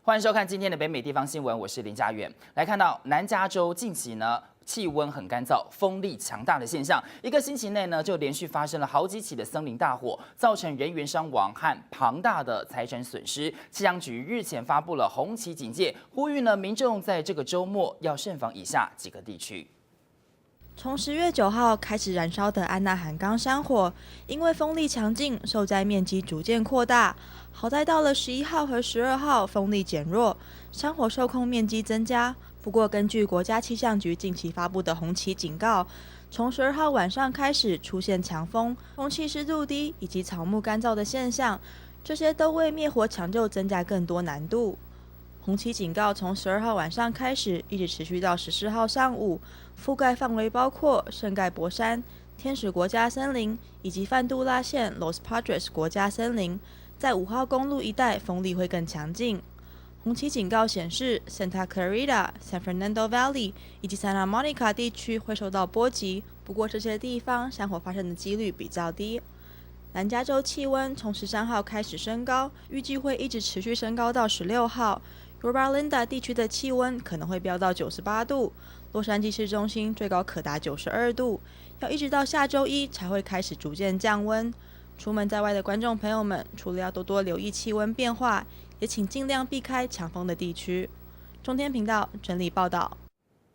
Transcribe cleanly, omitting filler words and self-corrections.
欢迎收看今天的北美地方新闻，我是林家远。来看到南加州近期呢，气温很干燥，风力强大的现象，一个星期内呢就连续发生了好几起的森林大火，造成人员伤亡和庞大的财产损失。气象局日前发布了红旗警戒，呼吁呢民众在这个周末要慎防以下几个地区。从10月9号开始燃烧的安纳罕冈山火，因为风力强劲，受灾面积逐渐扩大。好在到了11号和12号，风力减弱，山火受控面积增加。不过，根据国家气象局近期发布的红旗警告，从12号晚上开始出现强风、空气湿度低以及草木干燥的现象，这些都为灭火抢救增加更多难度。红旗警告从12号晚上开始，一直持续到14号上午，覆盖范围包括圣盖博山、天使国家森林以及范杜拉县 Los Padres 国家森林。在5号公路一带，风力会更强劲。红旗警告显示 ，Santa Clarita、San Fernando Valley 以及 Santa Monica 地区会受到波及，不过这些地方山火发生的几率比较低。南加州气温从13号开始升高，预计会一直持续升高到16号。Yorba Linda 地区的气温可能会飙到98度，洛杉矶市中心最高可达92度，要一直到下周一才会开始逐渐降温。出门在外的观众朋友们，除了要多多留意气温变化，也请尽量避开强风的地区。中天频道整理报道。